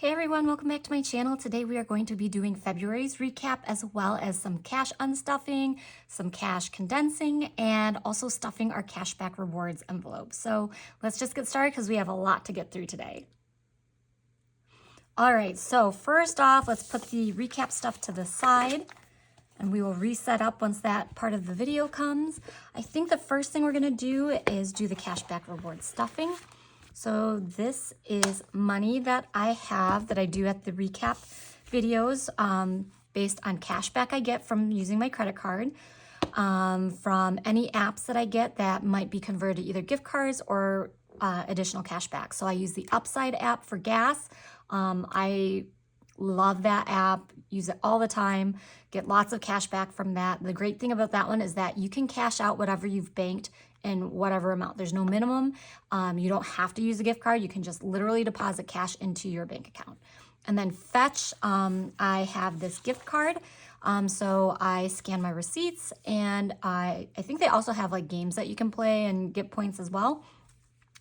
Hey everyone, welcome back to my channel. Today we are going to be doing February's recap as well as some cash unstuffing, some cash condensing, and also stuffing our cashback rewards envelope. So let's just get started because we have a lot to get through today. All right, so first off, let's put the recap stuff to the side and we will reset up once that part of the video comes. I think the first thing we're gonna do is do the cashback rewards stuffing. So this is money that I have that I do at the recap videos based on cashback I get from using my credit card, from any apps that I get that might be converted to either gift cards or additional cashback. So I use the Upside app for gas. I love that app, use it all the time, get lots of cash back from that. The great thing about that one is that you can cash out whatever you've banked in whatever amount. There's no minimum. You don't have to use a gift card. You can just literally deposit cash into your bank account. And then Fetch, I have this gift card. So I scan my receipts and I think they also have like games that you can play and get points as well.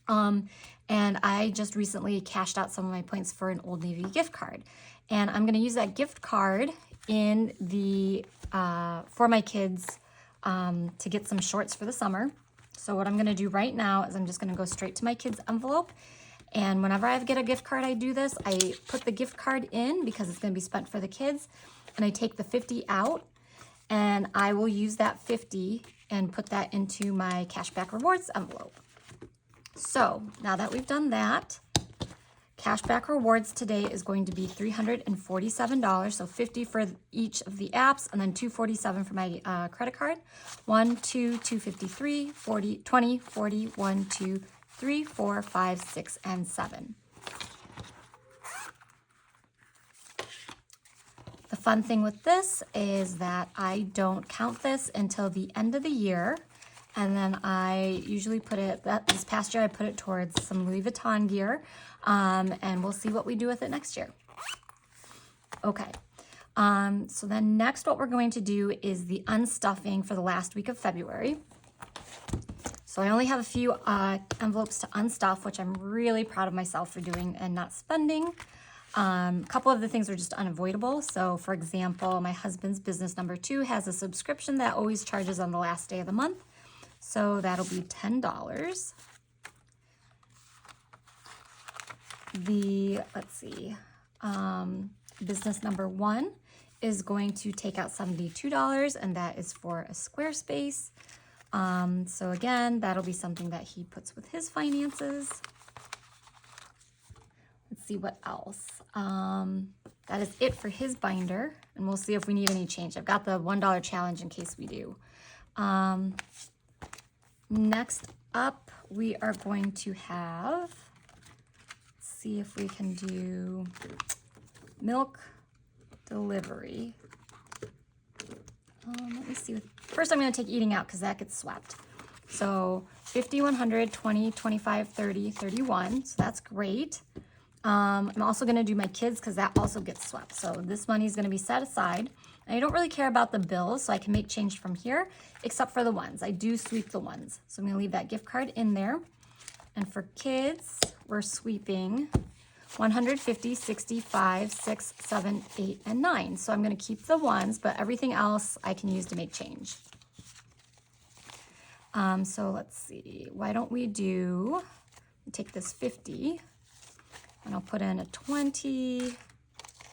And I just recently cashed out some of my points for an Old Navy gift card. And I'm gonna use that gift card in the, for my kids to get some shorts for the summer. So what I'm gonna do right now is I'm just gonna go straight to my kids' envelope. And whenever I get a gift card, I do this. I put the gift card in because it's gonna be spent for the kids. And I take the 50 out and I will use that 50 and put that into my cashback rewards envelope. So now that we've done that, cashback rewards today is going to be $347, so 50 for each of the apps, and then $247 for my credit card. 1, 2, 253, 40, 20, 40, 1, 2, 3, 4, 5, 6, and 7. The fun thing with this is that I don't count this until the end of the year. And then I usually put it, this past year I put it towards some Louis Vuitton gear, and we'll see what we do with it next year. Okay, so then next what we're going to do is the unstuffing for the last week of February. So I only have a few envelopes to unstuff, which I'm really proud of myself for doing and not spending. A couple of the things are just unavoidable. So for example, my husband's business number 2 has a subscription that always charges on the last day of the month. So that'll be $10. Let's see, business number 1 is going to take out $72, and that is for a Squarespace. So again, that'll be something that he puts with his finances. Let's see what else. That is it for his binder, and we'll see if we need any change. I've got the $1 challenge in case we do. Next up, we are going to have, let's see if we can do milk delivery. Let me see. First, I'm going to take eating out because that gets swept. So 50, 100, 20, 25, 30, 31. So that's great. I'm also going to do my kids because that also gets swept. So this money is going to be set aside. And I don't really care about the bills, so I can make change from here, except for the ones. I do sweep the ones. So I'm going to leave that gift card in there. And for kids, we're sweeping 150, 65, 6, 7, 8, and 9. So I'm going to keep the ones, but everything else I can use to make change. So let's see. Why don't we take this 50, and I'll put in a 20,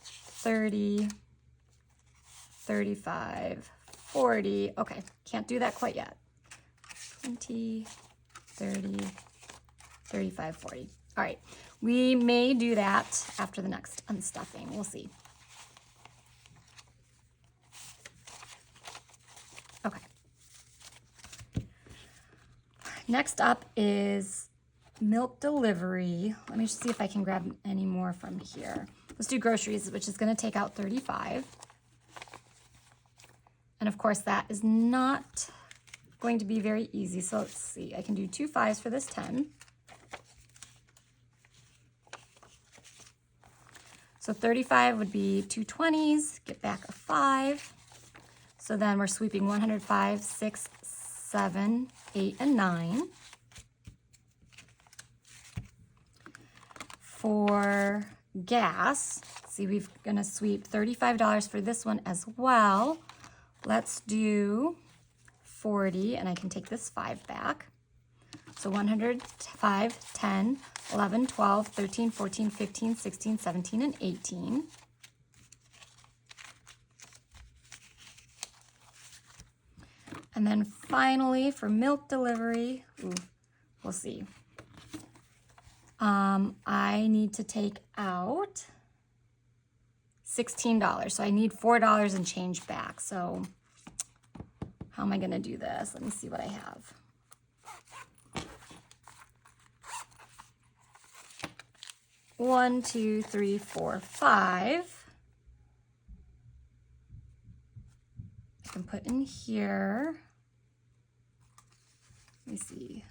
30, 35, 40. Okay, can't do that quite yet. 20, 30, 35, 40. All right, we may do that after the next unstuffing. We'll see. Okay. Next up is milk delivery. Let me just see if I can grab any more from here. Let's do groceries, which is going to take out 35. And of course, that is not going to be very easy. So let's see, I can do 2 5s for this 10. So 35 would be 2 20s, get back a 5. So then we're sweeping 105, 6, 7, 8, and 9. For gas. See, we're gonna sweep $35 for this one as well. Let's do 40, and I can take this 5 back. So 100, 5, 10, 11, 12, 13, 14, 15, 16, 17, and 18. And then finally, for milk delivery, we'll see. I need to take out $16. So I need $4 and change back. So how am I gonna do this? Let me see what I have. One, two, three, four, five. I can put in here. Let me see.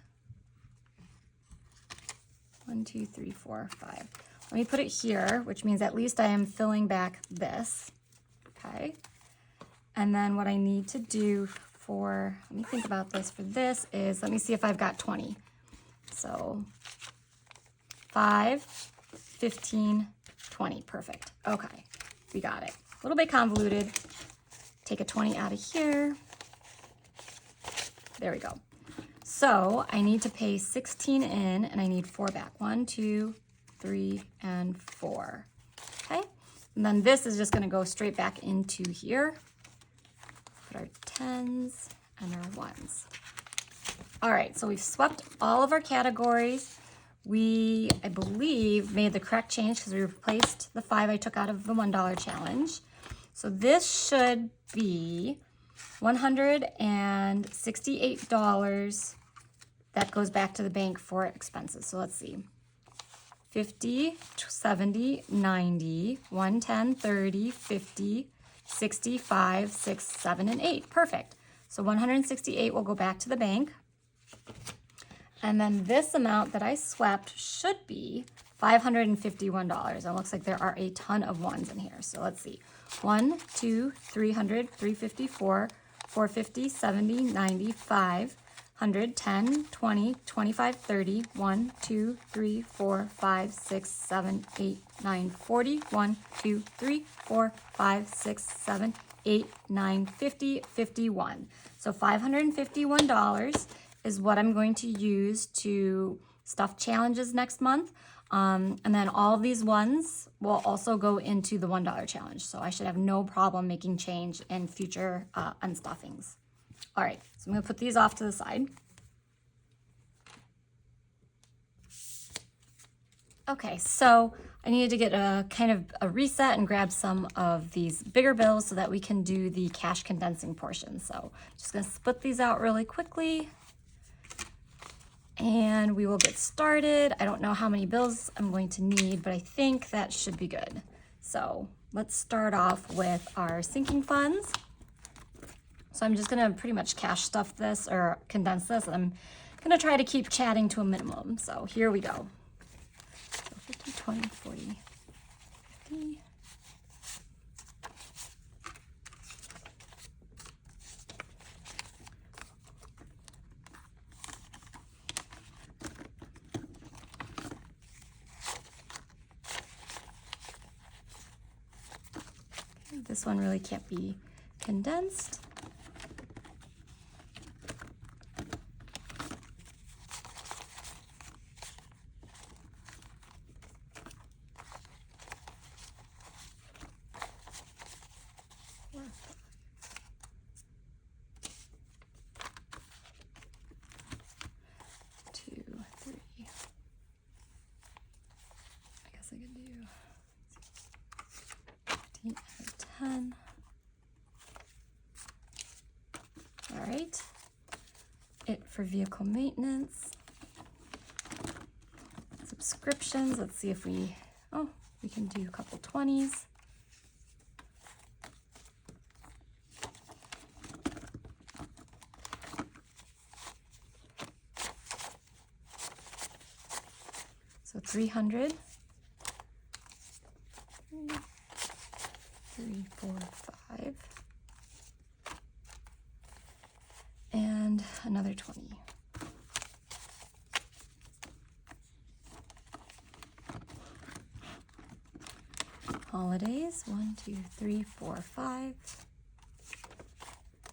1, 2, 3, 4, 5. Let me put it here, which means at least I am filling back this, okay? And then what I need to do for, let me think about this, for this is, let me see if I've got 20. So 5, 15, 20, perfect. Okay, we got it. A little bit convoluted. Take a 20 out of here. There we go. So I need to pay 16 in, and I need 4 back. 1, 2, 3, and 4. Okay, and then this is just gonna go straight back into here. Put our 10s and our 1s. All right, so we've swept all of our categories. We, I believe, made the correct change because we replaced the 5 I took out of the $1 challenge. So this should be $168 that goes back to the bank for expenses. So let's see. 50, 70, 90, 110, 30, 50, 65, 6, 7, and 8. Perfect. So 168 will go back to the bank. And then this amount that I swept should be $551. It looks like there are a ton of 1s in here. So let's see. 1, 2, 300, 354, 450, 70, 95, 100, 10, 20, 25, 30, 1, 2, 3, 4, 5, 6, 7, 8, 9, 40, 1, 2, 3, 4, 5, 6, 7, 8, 9, 50, 51. So $551 is what I'm going to use to stuff challenges next month. And then all of these ones will also go into the $1 challenge. So I should have no problem making change in future unstuffings. All right, so I'm gonna put these off to the side. Okay, so I needed to get a kind of a reset and grab some of these bigger bills so that we can do the cash condensing portion. So just gonna split these out really quickly and we will get started. I don't know how many bills I'm going to need, but I think that should be good. So let's start off with our sinking funds. So I'm just gonna pretty much cash stuff this or condense this. I'm gonna try to keep chatting to a minimum. So here we go. So 50, 20, 40, 50. Okay, this one really can't be condensed. I can do 15 out of 10. All right, it for vehicle maintenance. Subscriptions, let's see if we can do a couple 20s. So 300. 3, 4, 5, and another 20. holidays. 1, 2, 3, 4, 5.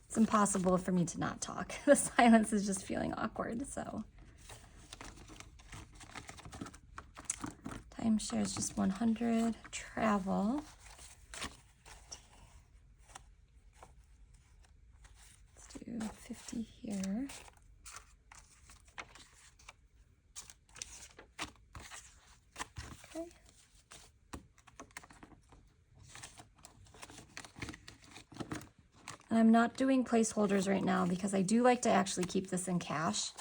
It's impossible for me to not talk. The silence is just feeling awkward, so. Timeshare is just 100. Travel. Let's do 50 here. Okay. And I'm not doing placeholders right now because I do like to actually keep this in cash.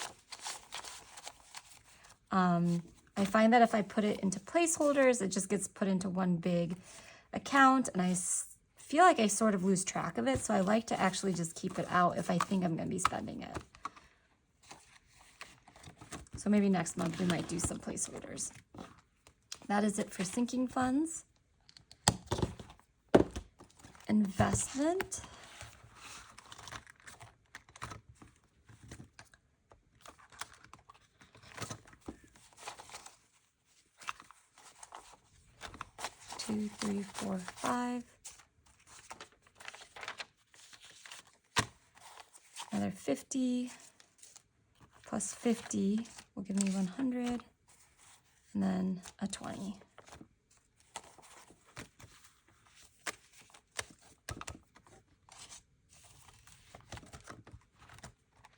I find that if I put it into placeholders, it just gets put into one big account, and I feel like I sort of lose track of it, so I like to actually just keep it out if I think I'm going to be spending it. So maybe next month we might do some placeholders. That is it for sinking funds. Investment. Two, 3, 4, 5. Another 50 plus 50 will give me 100, and then a 20.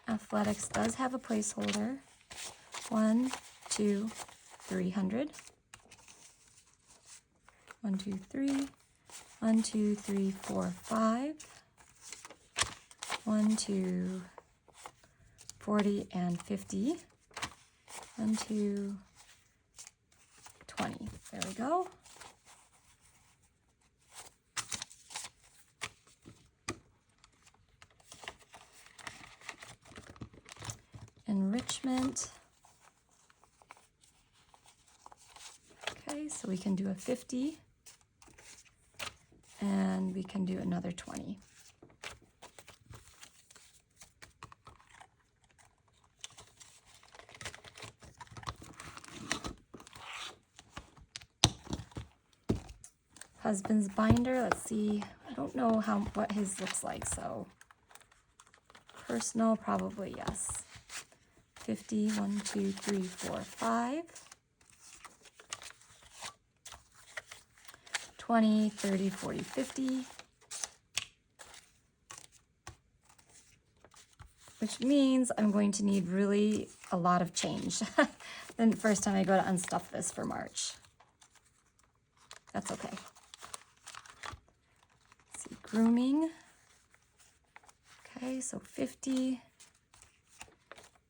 Athletics does have a placeholder. 1, 2, 300. 1, 2, 3. 1, 2, 3, 4, 5. 1, 2, 40 and 50. 1, 2, 20. There we go. Enrichment. Okay, so we can do a 50. And we can do another 20. Husband's binder, let's see. I don't know what his looks like, so personal, probably yes. 50, 1, 2, 3, 4, 5. 20, 30, 40, 50. Which means I'm going to need really a lot of change the first time I go to unstuff this for March. That's okay. Let's see, grooming. Okay, so 50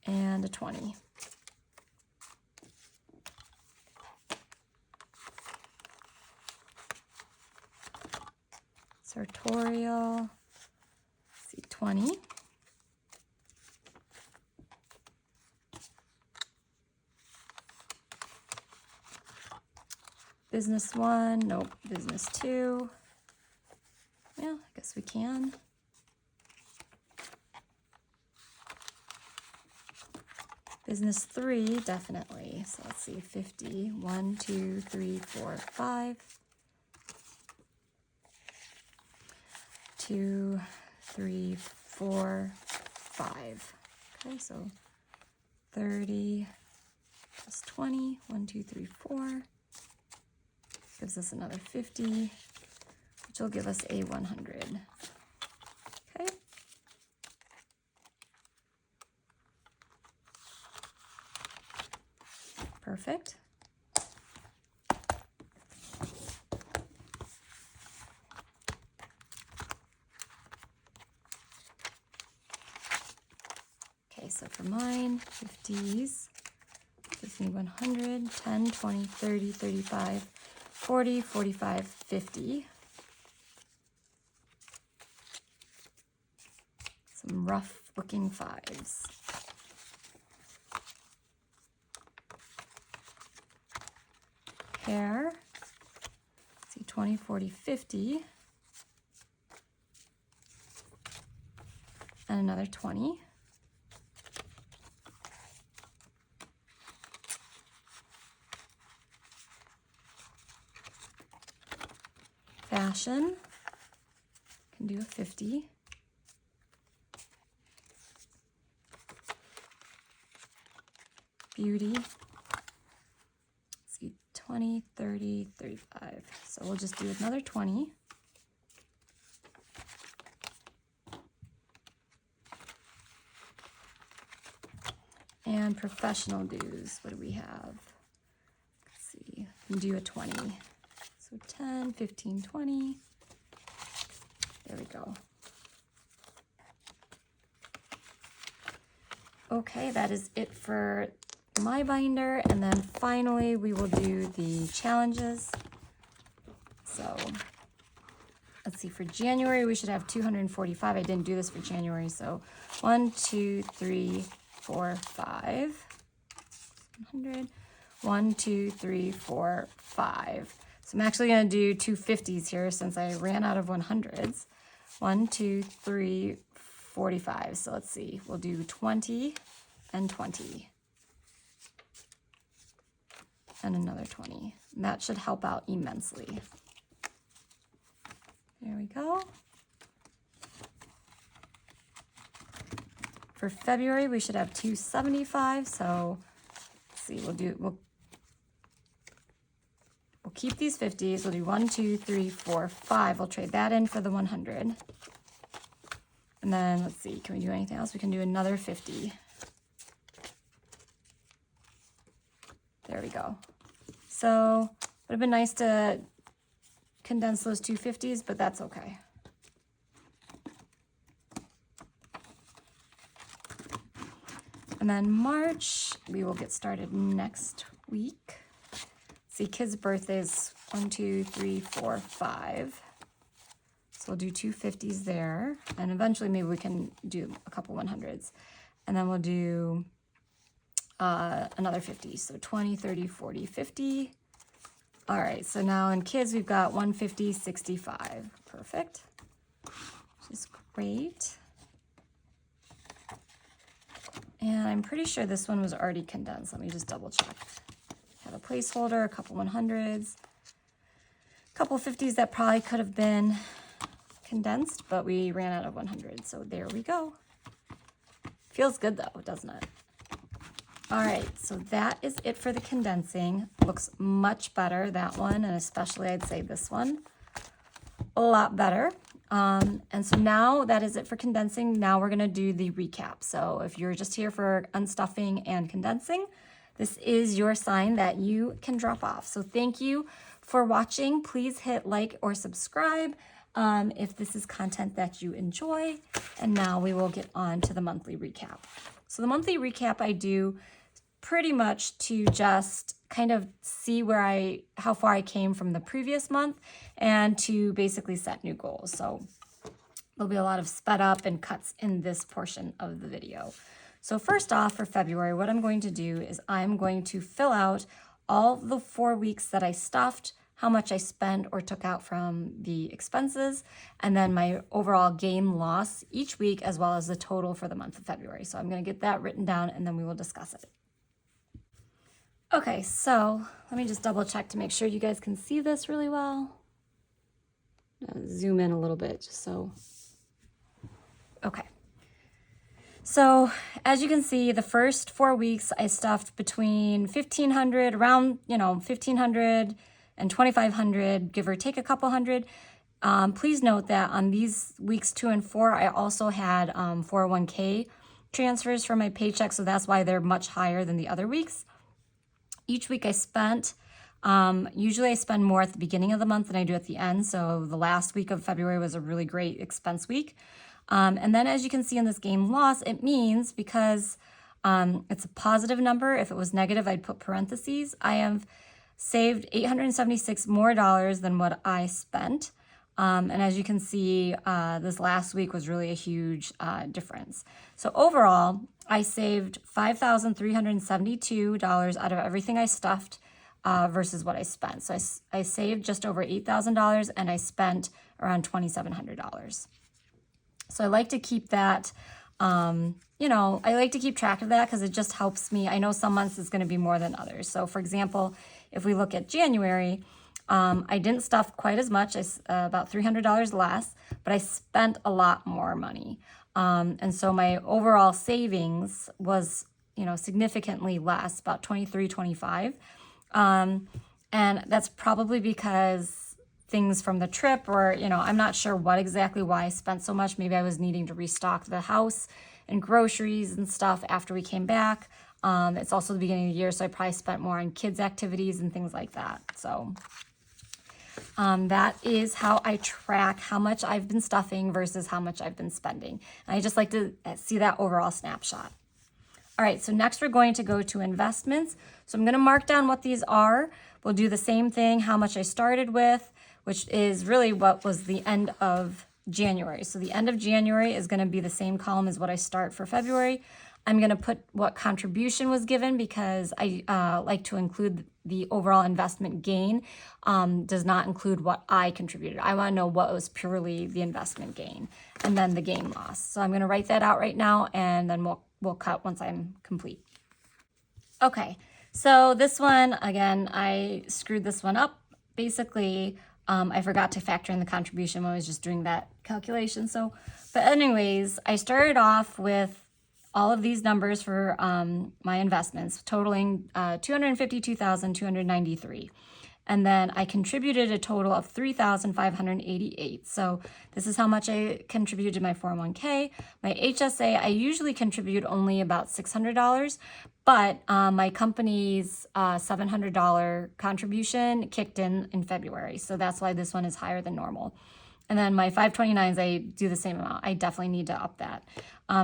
and a 20. Sartorial, let's see, 20. Business 1, nope. Business 2. Yeah, I guess we can. Business 3, definitely. So let's see, 50. 1, 2, 3, 4, 5. 2, 3, 4, 5. Okay, so 30 plus 20. 1, 2, 3, 4. Gives us another 50, which will give us a 100. Okay. Perfect. Okay, so for mine, 50s gives me 100, 10, 20, 30, 35, 40, 45, 50. Some rough looking 5s. Hair. Let's see, 20, 40, 50. And another 20. fashion, can do a 50. Beauty, let's see, 20, 30, 35. So we'll just do another 20. And professional dues, what do we have? Let's see, we can do a 20. So 10, 15, 20. There we go. Okay, that is it for my binder. And then finally, we will do the challenges. So let's see, for January, we should have 245. I didn't do this for January. So 1, 2, 3, 4, 5. 100. 1, 2, 3, 4, 5. So I'm actually going to do 250s here since I ran out of 100s. 1, 2, 3, 45. So let's see, we'll do 20 and 20. And another 20. And that should help out immensely. There we go. For February, we should have 275. So let's see, we'll keep these 50s. We'll do 1, 2, 3, 4, 5. We'll trade that in for the 100. And then let's see, can we do anything else? We can do another 50. There we go. So it would have been nice to condense those 250s, but that's okay. And then March, we will get started next week. See, kids' birthdays, 1, 2, 3, 4, 5. So we'll do 250s there. And eventually maybe we can do a couple 100s. And then we'll do another 50. So 20, 30, 40, 50. All right, so now in kids, we've got 150, 65. Perfect, which is great. And I'm pretty sure this one was already condensed. Let me just double check. Have a placeholder, a couple 100s, a couple 50s that probably could have been condensed, but we ran out of 100. So there we go. Feels good though, doesn't it? All right, so that is it for the condensing. Looks much better, that one, and especially I'd say this one, a lot better. And so now that is it for condensing. Now we're gonna do the recap. So if you're just here for unstuffing and condensing, this is your sign that you can drop off. So thank you for watching. Please hit like or subscribe if this is content that you enjoy. And now we will get on to the monthly recap. So the monthly recap I do pretty much to just kind of see how far I came from the previous month and to basically set new goals. So there'll be a lot of sped up and cuts in this portion of the video. So first off, for February, what I'm going to do is I'm going to fill out all the 4 weeks that I stuffed, how much I spent or took out from the expenses, and then my overall gain loss each week, as well as the total for the month of February. So I'm going to get that written down and then we will discuss it. Okay, so let me just double check to make sure you guys can see this really well. Zoom in a little bit just so. Okay. So as you can see, the first 4 weeks I stuffed between 1,500, around, 1,500 and 2,500, give or take a couple hundred. Please note that on these weeks 2 and 4, I also had 401k transfers from my paycheck, so that's why they're much higher than the other weeks. Each week I spent, usually I spend more at the beginning of the month than I do at the end. So the last week of February was a really great expense week. And then as you can see in this gain loss, it means because it's a positive number, if it was negative, I'd put parentheses. I have saved $876 more than what I spent. And as you can see, this last week was really a huge difference. So overall, I saved $5,372 out of everything I stuffed versus what I spent. So I saved just over $8,000 and I spent around $2,700. So I like to keep that, I like to keep track of that because it just helps me. I know some months it's going to be more than others. So for example, if we look at January, I didn't stuff quite as much, about $300 less, but I spent a lot more money. And so my overall savings was, significantly less, about $23.25. And that's probably because things from the trip, or, I'm not sure what exactly why I spent so much. Maybe I was needing to restock the house and groceries and stuff after we came back. It's also the beginning of the year, so I probably spent more on kids' activities and things like that. So that is how I track how much I've been stuffing versus how much I've been spending. And I just like to see that overall snapshot. All right, so next we're going to go to investments. So I'm going to mark down what these are. We'll do the same thing, how much I started with, which is really what was the end of January. So the end of January is going to be the same column as what I start for February. I'm going to put what contribution was given because I like to include the overall investment gain. Does not include what I contributed. I want to know what was purely the investment gain and then the gain loss. So I'm going to write that out right now, and then we'll cut once I'm complete. Okay, so this one, again, I screwed this one up. Basically, I forgot to factor in the contribution when I was just doing that calculation. But anyways, I started off with all of these numbers for my investments, totaling $252,293. And then I contributed a total of $3,588. So this is how much I contributed to my 401k. My HSA, I usually contribute only about $600, but my company's $700 contribution kicked in February. So that's why this one is higher than normal. And then my 529s, I do the same amount. I definitely need to up that.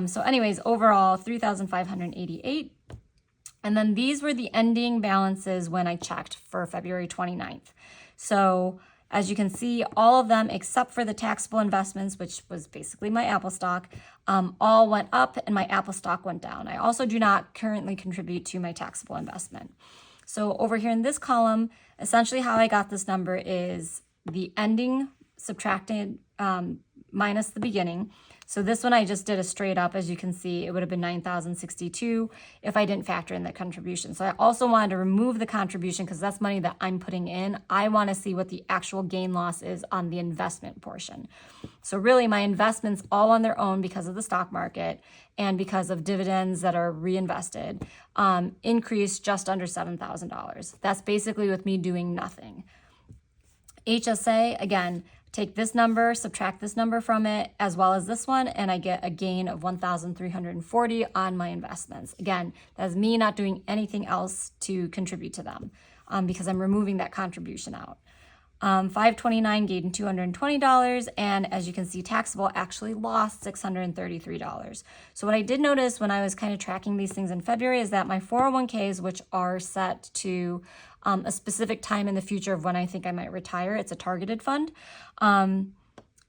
So anyways, overall, $3,588. And then these were the ending balances when I checked for February 29th. So as you can see, all of them except for the taxable investments, which was basically my Apple stock, all went up and my Apple stock went down. I also do not currently contribute to my taxable investment. So over here in this column, essentially how I got this number is the ending subtracted minus the beginning. So this one I just did a straight up. As you can see, it would have been 9,062 if I didn't factor in the contribution. So I also wanted to remove the contribution because that's money that I'm putting in. I want to see what the actual gain loss is on the investment portion. So really my investments all on their own because of the stock market and because of dividends that are reinvested increased just under $7,000. That's basically with me doing nothing. HSA, again, take this number, subtract this number from it, as well as this one, and I get a gain of 1,340 on my investments. Again, that's me not doing anything else to contribute to them because I'm removing that contribution out. 529 gained $220, and as you can see, taxable actually lost $633. So what I did notice when I was kind of tracking these things in February is that my 401ks, which are set to a specific time in the future of when I think I might retire, it's a targeted fund,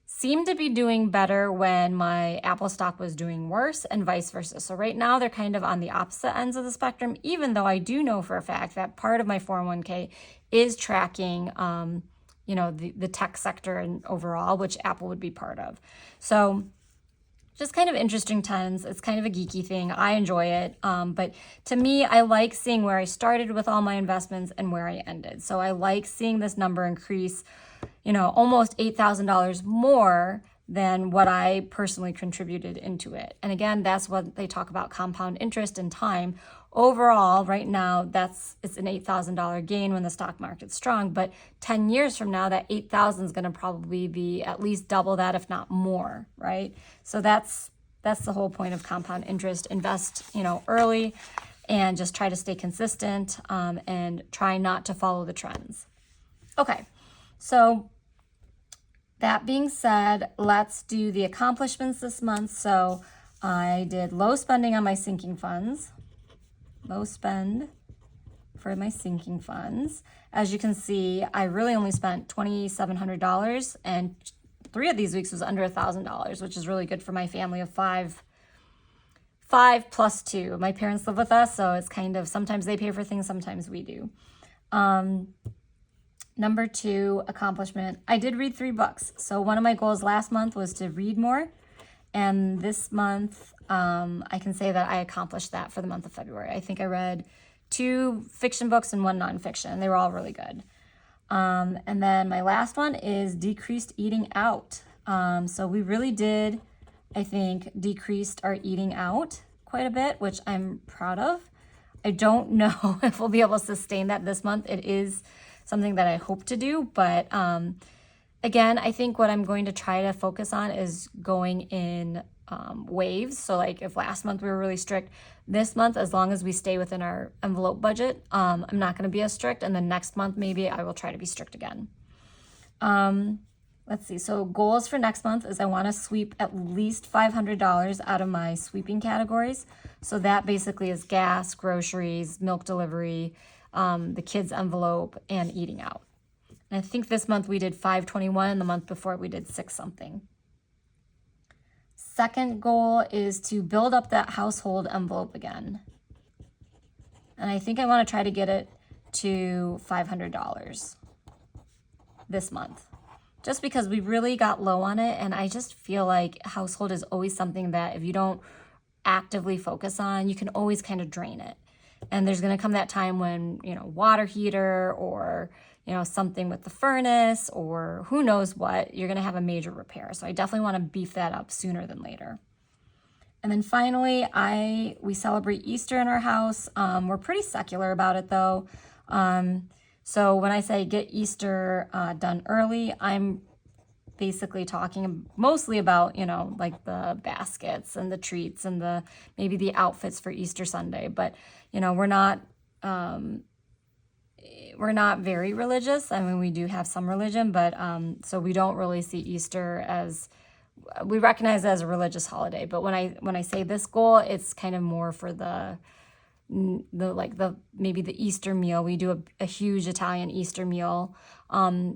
seemed to be doing better when my Apple stock was doing worse and vice versa. So right now they're kind of on the opposite ends of the spectrum, even though I do know for a fact that part of my 401k is tracking the tech sector and overall, which Apple would be part of. So just kind of interesting times. It's kind of a geeky thing. I enjoy it. But to me, I like seeing where I started with all my investments and where I ended. So I like seeing this number increase, almost $8,000 more than what I personally contributed into it. And again, that's what they talk about compound interest in time. Overall, right now, it's an $8,000 gain when the stock market's strong, but 10 years from now, that $8,000 is going to probably be at least double that, if not more, right? So that's the whole point of compound interest. Invest, early and just try to stay consistent and try not to follow the trends. Okay, so that being said, let's do the accomplishments this month. So I did low spending on my sinking funds. Low spend for my sinking funds. As you can see, I really only spent $2,700, and 3 of these weeks was under $1,000, which is really good for my family of 5 plus 2. My parents live with us, so it's kind of sometimes they pay for things, sometimes we do. Number 2 accomplishment, I did read 3 books. So one of my goals last month was to read more. And this month, I can say that I accomplished that for the month of February. I think I read 2 fiction books and 1 nonfiction. They were all really good. And then my last one is decreased eating out. So we really did, I think, decreased our eating out quite a bit, which I'm proud of. I don't know if we'll be able to sustain that this month. It is something that I hope to do, but again, I think what I'm going to try to focus on is going in waves. So like if last month we were really strict, this month, as long as we stay within our envelope budget, I'm not going to be as strict. And then next month, maybe I will try to be strict again. Let's see. So goals for next month is I want to sweep at least $500 out of my sweeping categories. So that basically is gas, groceries, milk delivery, the kids' envelope, and eating out. And I think this month we did 521, and the month before we did 6 something. Second goal is to build up that household envelope again. And I think I want to try to get it to $500 this month. Just because we really got low on it, and I just feel like household is always something that if you don't actively focus on, you can always kind of drain it. And there's going to come that time when, water heater or, something with the furnace or who knows what, you're going to have a major repair. So I definitely want to beef that up sooner than later. And then finally, we celebrate Easter in our house. We're pretty secular about it though. So when I say get Easter done early, I'm basically talking mostly about, like the baskets and the treats and maybe the outfits for Easter Sunday. But, we're not very religious. I mean, we do have some religion, but so we don't really see Easter as, we recognize it as a religious holiday. But when I say this goal, it's kind of more for maybe the Easter meal. We do a huge Italian Easter meal,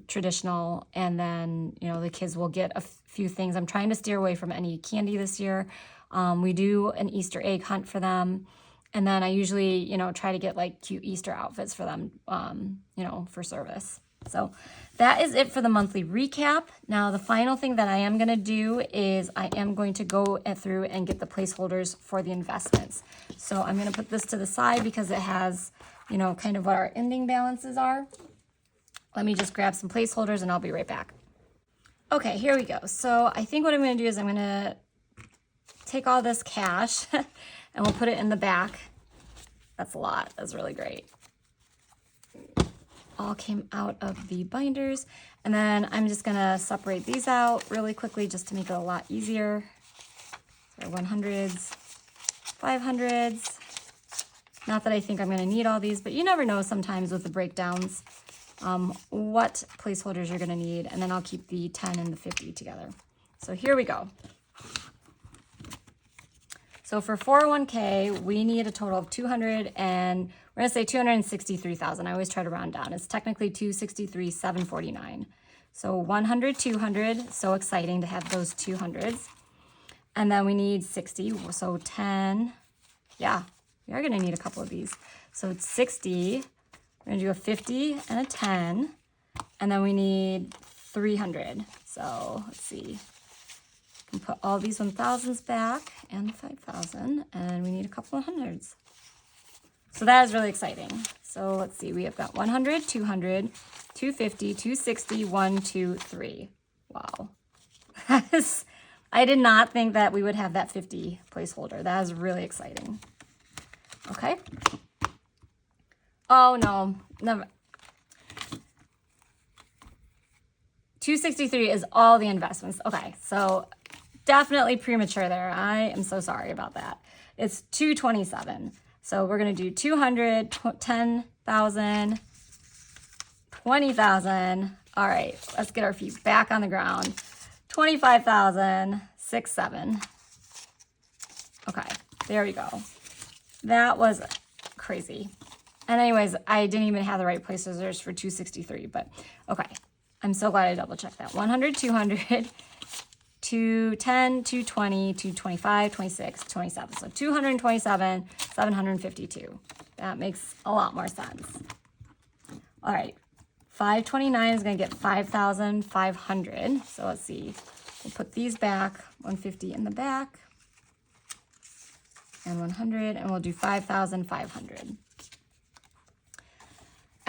traditional, and then the kids will get a few things. I'm trying to steer away from any candy this year. We do an Easter egg hunt for them, and then I usually try to get like cute Easter outfits for them, for service. So that is it for the monthly recap. Now the final thing that I am going to do is I am going to go through and get the placeholders for the investments. So I'm going to put this to the side because it has, kind of what our ending balances are. Let me just grab some placeholders and I'll be right back. Okay, here we go. So I think what I'm going to do is I'm going to take all this cash and we'll put it in the back. That's a lot. That's really great. All came out of the binders. And then I'm just gonna separate these out really quickly just to make it a lot easier. So 100s, 500s. Not that I think I'm gonna need all these, but you never know sometimes with the breakdowns what placeholders you're gonna need. And then I'll keep the 10 and the 50 together. So here we go. So for 401k, we need a total of 200 and we're gonna say 263,000. I always try to round down. It's technically 263,749. So 100, 200, so exciting to have those 200s. And then we need 60, so 10. Yeah, we are gonna need a couple of these. So it's 60, we're gonna do a 50 and a 10. And then we need 300. So let's see. We can put all these 1,000s back and 5,000, and we need a couple of hundreds. So that is really exciting. So let's see, we have got 100, 200, 250, 260, 1, 2, 3. Wow. I did not think that we would have that 50 placeholder. That is really exciting. Okay. Oh no, never. 263 is all the investments. Okay, so definitely premature there. I am so sorry about that. It's 227. So we're going to do 200, 10,000, 20,000. All right, let's get our feet back on the ground. 25,000, 6, 7. Okay, there we go. That was crazy. And anyways, I didn't even have the right placeholders for 263, but okay. I'm so glad I double checked that. 100, 200, 210, 220, 225, 26, 27. So 227, 752. That makes a lot more sense. All right, 529 is gonna get 5,500. So let's see, we'll put these back, 150 in the back, and 100, and we'll do 5,500.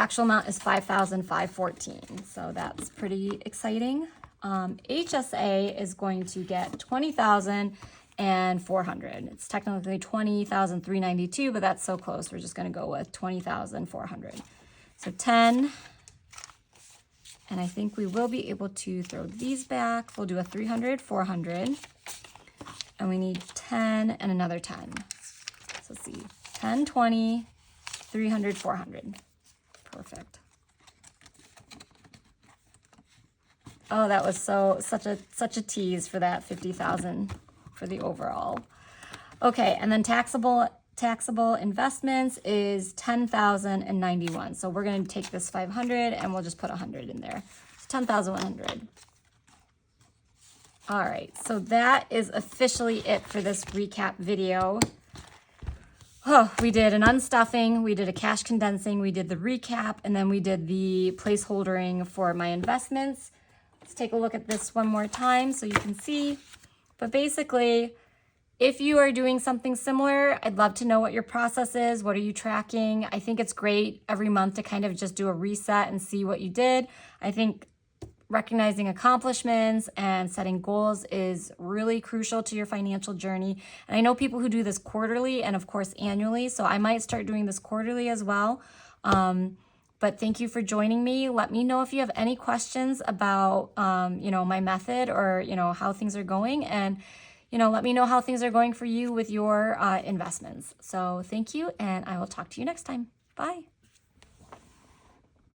Actual amount is $5,514, so that's pretty exciting. HSA is going to get $20,400. It's technically $20,392, but that's so close. We're just going to go with $20,400. So 10, and I think we will be able to throw these back. We'll do a 300, 400, and we need 10 and another 10. So let's see, 10, 20, 300, 400. Perfect. Oh, that was such a tease for that 50,000 for the overall. Okay, and then taxable investments is 10,091. So we're going to take this 500 and we'll just put 100 in there. It's 10,100. All right, so that is officially it for this recap video. Oh, we did an unstuffing, we did a cash condensing, we did the recap, and then we did the placeholdering for my investments. Let's take a look at this one more time so you can see. But basically, if you are doing something similar, I'd love to know what your process is. What are you tracking? I think it's great every month to kind of just do a reset and see what you did. I think recognizing accomplishments and setting goals is really crucial to your financial journey. And I know people who do this quarterly and of course annually, so I might start doing this quarterly as well. But thank you for joining me. Let me know if you have any questions about, my method or, how things are going. And, let me know how things are going for you with your investments. So thank you, and I will talk to you next time. Bye.